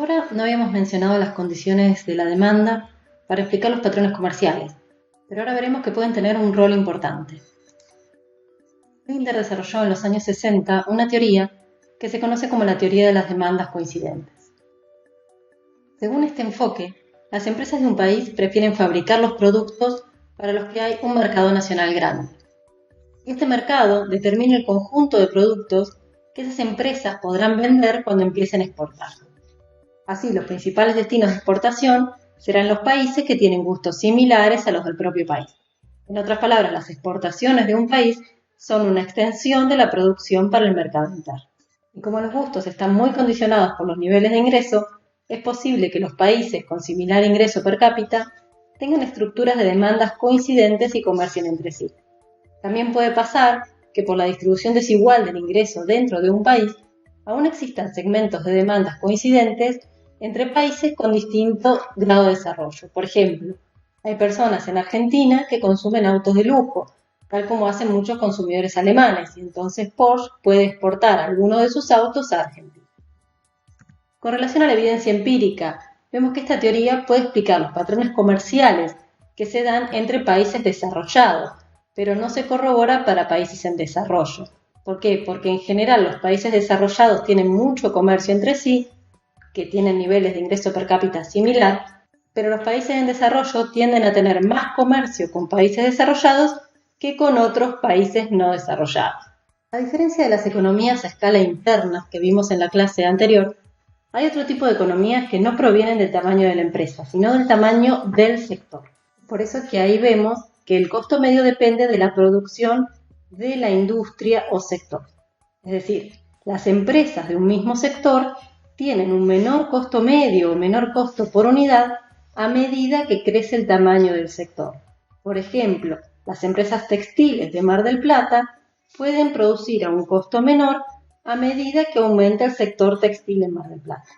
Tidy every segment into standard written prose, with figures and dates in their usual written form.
ahora no habíamos mencionado las condiciones de la demanda para explicar los patrones comerciales, pero ahora veremos que pueden tener un rol importante. Binder desarrolló en los años 60 una teoría que se conoce como la teoría de las demandas coincidentes. Según este enfoque, las empresas de un país prefieren fabricar los productos para los que hay un mercado nacional grande. Y este mercado determina el conjunto de productos que esas empresas podrán vender cuando empiecen a exportar. Así, los principales destinos de exportación serán los países que tienen gustos similares a los del propio país. En otras palabras, las exportaciones de un país son una extensión de la producción para el mercado interno. Y como los gustos están muy condicionados por los niveles de ingreso, es posible que los países con similar ingreso per cápita tengan estructuras de demandas coincidentes y comercien entre sí. También puede pasar que por la distribución desigual del ingreso dentro de un país, aún existan segmentos de demandas coincidentes entre países con distinto grado de desarrollo. Por ejemplo, hay personas en Argentina que consumen autos de lujo, tal como hacen muchos consumidores alemanes, y entonces Porsche puede exportar algunos de sus autos a Argentina. Con relación a la evidencia empírica, vemos que esta teoría puede explicar los patrones comerciales que se dan entre países desarrollados, pero no se corrobora para países en desarrollo. ¿Por qué? Porque en general los países desarrollados tienen mucho comercio entre sí, que tienen niveles de ingreso per cápita similar, pero los países en desarrollo tienden a tener más comercio con países desarrollados que con otros países no desarrollados. A diferencia de las economías a escala interna que vimos en la clase anterior, hay otro tipo de economías que no provienen del tamaño de la empresa, sino del tamaño del sector. Por eso que ahí vemos que el costo medio depende de la producción de la industria o sector. Es decir, las empresas de un mismo sector tienen un menor costo medio o menor costo por unidad a medida que crece el tamaño del sector. Por ejemplo, las empresas textiles de Mar del Plata pueden producir a un costo menor a medida que aumenta el sector textil en Mar del Plata.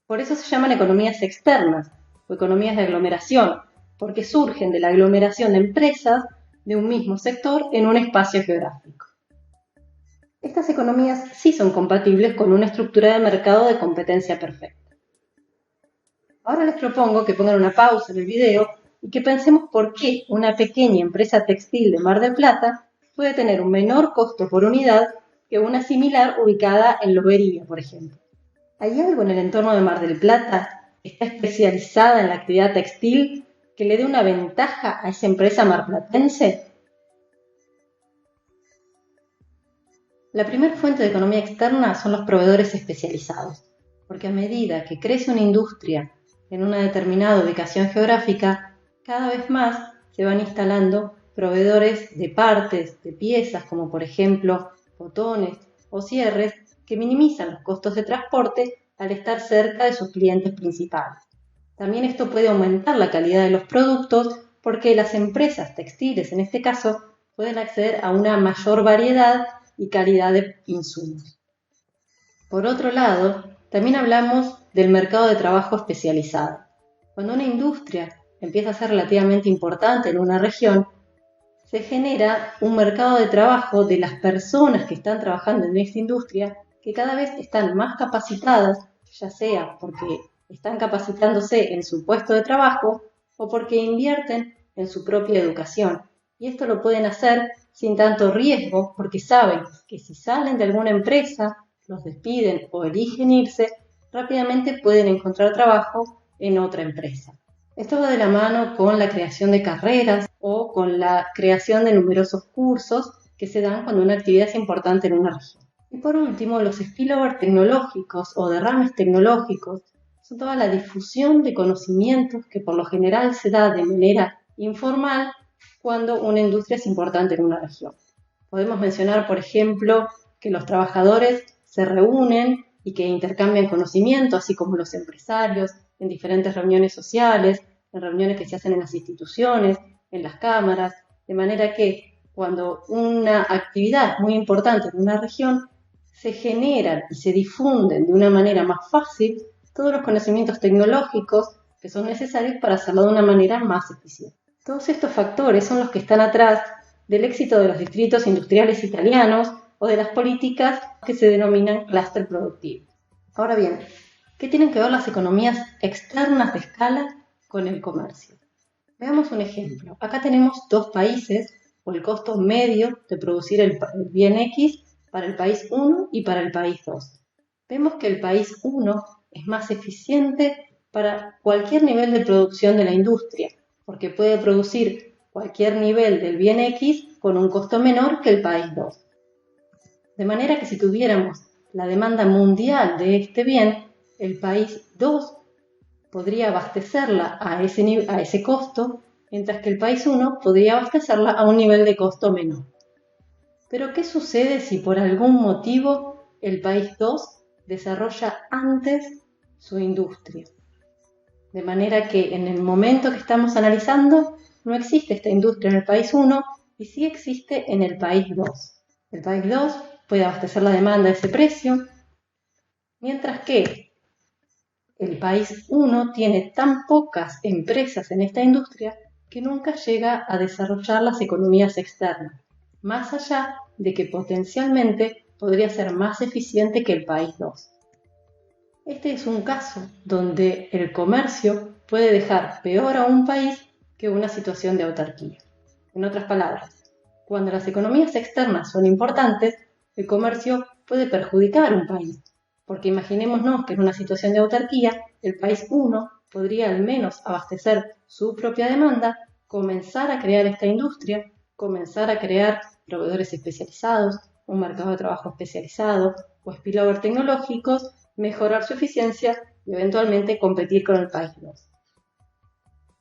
Por eso se llaman economías externas o economías de aglomeración, porque surgen de la aglomeración de empresas de un mismo sector en un espacio geográfico. Estas economías sí son compatibles con una estructura de mercado de competencia perfecta. Ahora les propongo que pongan una pausa en el video y que pensemos por qué una pequeña empresa textil de Mar del Plata puede tener un menor costo por unidad que una similar ubicada en Lobería, por ejemplo. ¿Hay algo en el entorno de Mar del Plata que está especializada en la actividad textil que le dé una ventaja a esa empresa marplatense? La primera fuente de economía externa son los proveedores especializados, porque a medida que crece una industria en una determinada ubicación geográfica, cada vez más se van instalando proveedores de partes, de piezas, como por ejemplo botones o cierres, que minimizan los costos de transporte al estar cerca de sus clientes principales. También esto puede aumentar la calidad de los productos porque las empresas textiles, en este caso, pueden acceder a una mayor variedad y calidad de insumos. Por otro lado, también hablamos del mercado de trabajo especializado. Cuando una industria empieza a ser relativamente importante en una región, se genera un mercado de trabajo de las personas que están trabajando en esta industria que cada vez están más capacitadas, ya sea porque están capacitándose en su puesto de trabajo o porque invierten en su propia educación. Y esto lo pueden hacer sin tanto riesgo porque saben que si salen de alguna empresa, los despiden o eligen irse, rápidamente pueden encontrar trabajo en otra empresa. Esto va de la mano con la creación de carreras o con la creación de numerosos cursos que se dan cuando una actividad es importante en una región. Y por último, los spillover tecnológicos o derrames tecnológicos son toda la difusión de conocimientos que por lo general se da de manera informal cuando una industria es importante en una región. Podemos mencionar, por ejemplo, que los trabajadores se reúnen y que intercambian conocimiento, así como los empresarios, en diferentes reuniones sociales, en reuniones que se hacen en las instituciones, en las cámaras, de manera que cuando una actividad es muy importante en una región, se generan y se difunden de una manera más fácil todos los conocimientos tecnológicos que son necesarios para hacerlo de una manera más eficiente. Todos estos factores son los que están atrás del éxito de los distritos industriales italianos o de las políticas que se denominan clúster productivo. Ahora bien, ¿Qué tienen que ver las economías externas de escala con el comercio? Veamos un ejemplo. Acá tenemos dos países o el costo medio de producir el bien X para el país 1 y para el país 2. Vemos que el país 1 es más eficiente para cualquier nivel de producción de la industria, porque puede producir cualquier nivel del bien X con un costo menor que el país 2. De manera que si tuviéramos la demanda mundial de este bien, el país 2 podría abastecerla a ese costo, mientras que el país 1 podría abastecerla a un nivel de costo menor. Pero ¿qué sucede si por algún motivo el país 2 desarrolla antes su industria? De manera que en el momento que estamos analizando, no existe esta industria en el país 1 y sí existe en el país 2. El país 2 puede abastecer la demanda a ese precio, mientras que el país 1 tiene tan pocas empresas en esta industria que nunca llega a desarrollar las economías externas, más allá de que potencialmente podría ser más eficiente que el país 2. Este es un caso donde el comercio puede dejar peor a un país que una situación de autarquía. En otras palabras, cuando las economías externas son importantes, el comercio puede perjudicar a un país, porque imaginémonos que en una situación de autarquía, el país 1 podría al menos abastecer su propia demanda, comenzar a crear esta industria, comenzar a crear proveedores especializados, un mercado de trabajo especializado o spillover tecnológicos, mejorar su eficiencia y eventualmente competir con el país 2.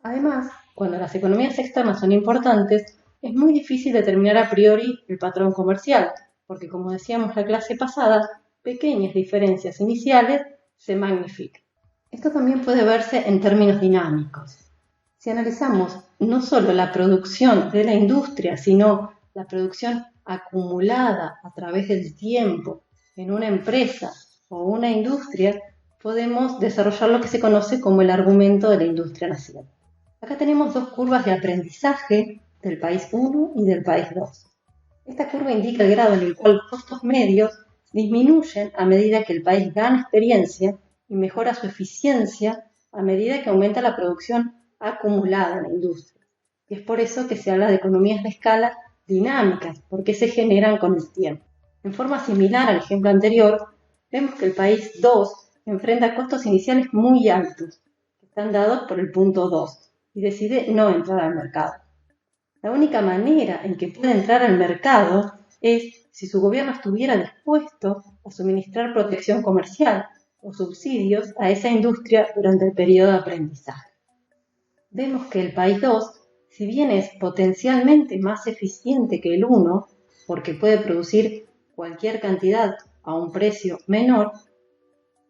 Además, cuando las economías externas son importantes, es muy difícil determinar a priori el patrón comercial, porque como decíamos la clase pasada, pequeñas diferencias iniciales se magnifican. Esto también puede verse en términos dinámicos. Si analizamos no solo la producción de la industria, sino la producción acumulada a través del tiempo en una empresa o una industria, podemos desarrollar lo que se conoce como el argumento de la industria nacional. Acá tenemos dos curvas de aprendizaje del país 1 y del país 2. Esta curva indica el grado en el cual los costos medios disminuyen a medida que el país gana experiencia y mejora su eficiencia a medida que aumenta la producción acumulada en la industria. Y es por eso que se habla de economías de escala dinámicas, porque se generan con el tiempo. En forma similar al ejemplo anterior, vemos que el país 2 enfrenta costos iniciales muy altos, que están dados por el punto 2, y decide no entrar al mercado. La única manera en que puede entrar al mercado es si su gobierno estuviera dispuesto a suministrar protección comercial o subsidios a esa industria durante el periodo de aprendizaje. Vemos que el país 2, si bien es potencialmente más eficiente que el 1, porque puede producir cualquier cantidad a un precio menor,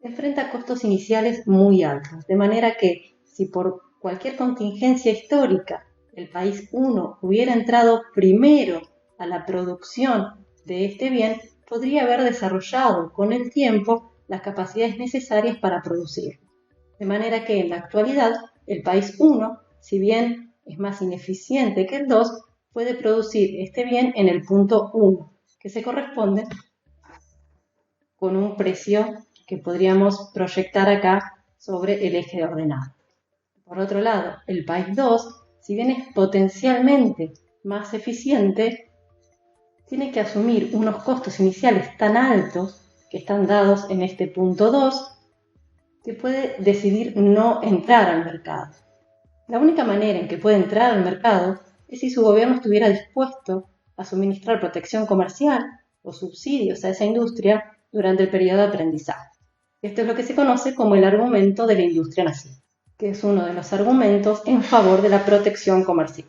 enfrenta costos iniciales muy altos, de manera que si por cualquier contingencia histórica el país 1 hubiera entrado primero a la producción de este bien, podría haber desarrollado con el tiempo las capacidades necesarias para producir. De manera que en la actualidad el país 1, si bien es más ineficiente que el 2, puede producir este bien en el punto 1, que se corresponde con un precio que podríamos proyectar acá sobre el eje de ordenado. Por otro lado, el país 2, si bien es potencialmente más eficiente, tiene que asumir unos costos iniciales tan altos que están dados en este punto 2 que puede decidir no entrar al mercado. La única manera en que puede entrar al mercado es si su gobierno estuviera dispuesto a suministrar protección comercial o subsidios a esa industria durante el periodo de aprendizaje. Esto es lo que se conoce como el argumento de la industria nacional, que es uno de los argumentos en favor de la protección comercial.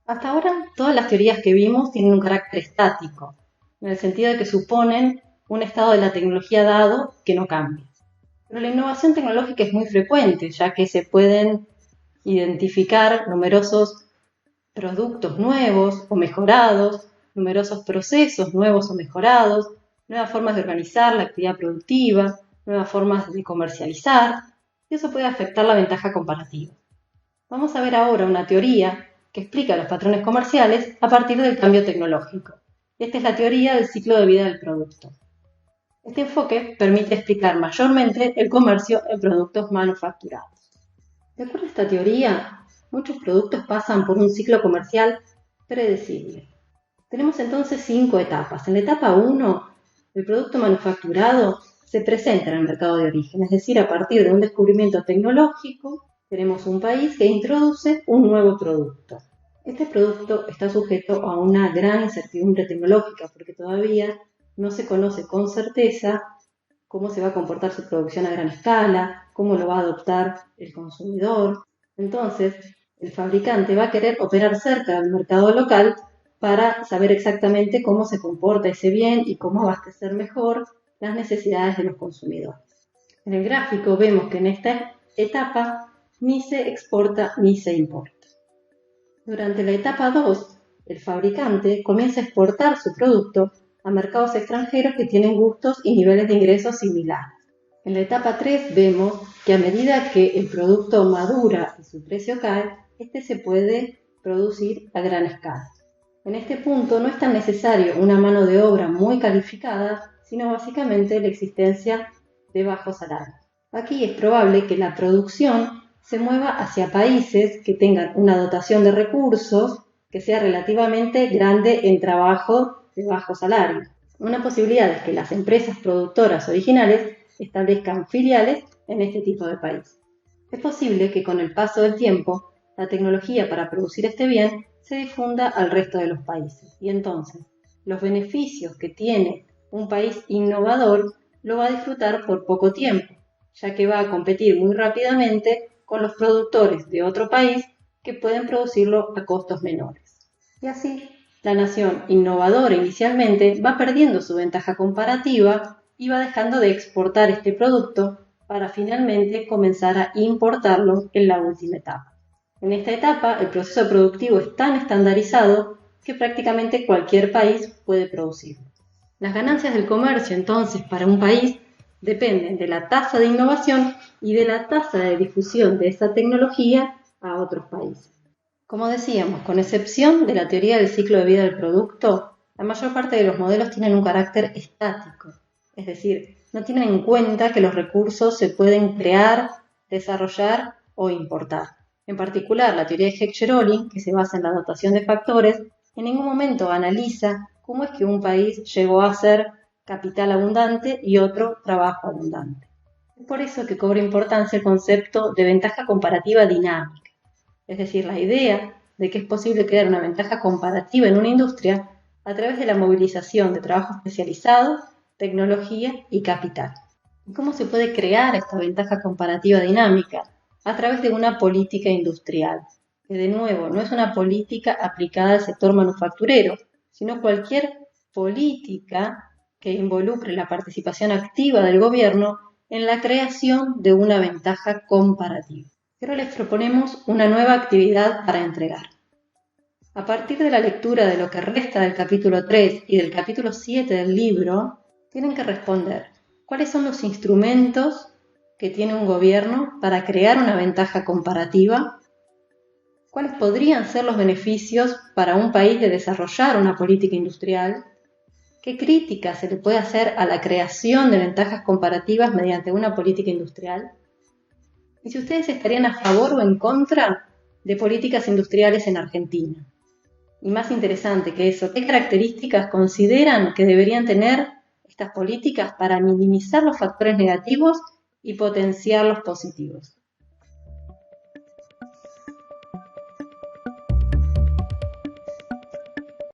Hasta ahora, todas las teorías que vimos tienen un carácter estático, en el sentido de que suponen un estado de la tecnología dado que no cambia. Pero la innovación tecnológica es muy frecuente, ya que se pueden identificar numerosos productos nuevos o mejorados, numerosos procesos nuevos o mejorados, nuevas formas de organizar la actividad productiva, nuevas formas de comercializar, y eso puede afectar la ventaja comparativa. Vamos a ver ahora una teoría que explica los patrones comerciales a partir del cambio tecnológico. Esta es la teoría del ciclo de vida del producto. Este enfoque permite explicar mayormente el comercio en productos manufacturados. De acuerdo a esta teoría, muchos productos pasan por un ciclo comercial predecible. Tenemos entonces 5 etapas. En la etapa 1, el producto manufacturado se presenta en el mercado de origen, es decir, a partir de un descubrimiento tecnológico, tenemos un país que introduce un nuevo producto. Este producto está sujeto a una gran incertidumbre tecnológica porque todavía no se conoce con certeza cómo se va a comportar su producción a gran escala, cómo lo va a adoptar el consumidor. Entonces, el fabricante va a querer operar cerca del mercado local para saber exactamente cómo se comporta ese bien y cómo abastecer mejor las necesidades de los consumidores. En el gráfico vemos que en esta etapa ni se exporta ni se importa. Durante la etapa 2, el fabricante comienza a exportar su producto a mercados extranjeros que tienen gustos y niveles de ingresos similares. En la etapa 3 vemos que a medida que el producto madura y su precio cae, este se puede producir a gran escala. En este punto no es tan necesario una mano de obra muy calificada, sino básicamente la existencia de bajos salarios. Aquí es probable que la producción se mueva hacia países que tengan una dotación de recursos que sea relativamente grande en trabajo de bajo salario. Una posibilidad es que las empresas productoras originales establezcan filiales en este tipo de país. Es posible que con el paso del tiempo la tecnología para producir este bien se difunda al resto de los países y entonces los beneficios que tiene un país innovador lo va a disfrutar por poco tiempo, ya que va a competir muy rápidamente con los productores de otro país que pueden producirlo a costos menores. Y así, la nación innovadora inicialmente va perdiendo su ventaja comparativa y va dejando de exportar este producto para finalmente comenzar a importarlo en la última etapa. En esta etapa, el proceso productivo es tan estandarizado que prácticamente cualquier país puede producirlo. Las ganancias del comercio, entonces, para un país dependen de la tasa de innovación y de la tasa de difusión de esa tecnología a otros países. Como decíamos, con excepción de la teoría del ciclo de vida del producto, la mayor parte de los modelos tienen un carácter estático, es decir, no tienen en cuenta que los recursos se pueden crear, desarrollar o importar. En particular, la teoría de Heck-Cherolin, que se basa en la dotación de factores, en ningún momento analiza cómo es que un país llegó a ser capital abundante y otro trabajo abundante. Es por eso que cobra importancia el concepto de ventaja comparativa dinámica, es decir, la idea de que es posible crear una ventaja comparativa en una industria a través de la movilización de trabajo especializado, tecnología y capital. ¿Y cómo se puede crear esta ventaja comparativa dinámica? A través de una política industrial, que de nuevo no es una política aplicada al sector manufacturero, sino cualquier política que involucre la participación activa del gobierno en la creación de una ventaja comparativa. Pero les proponemos una nueva actividad para entregar. A partir de la lectura de lo que resta del capítulo 3 y del capítulo 7 del libro, tienen que responder cuáles son los instrumentos que tiene un gobierno para crear una ventaja comparativa, cuáles podrían ser los beneficios para un país de desarrollar una política industrial, qué crítica se le puede hacer a la creación de ventajas comparativas mediante una política industrial, y si ustedes estarían a favor o en contra de políticas industriales en Argentina. Y más interesante que eso, ¿qué características consideran que deberían tener estas políticas para minimizar los factores negativos y potenciar los positivos?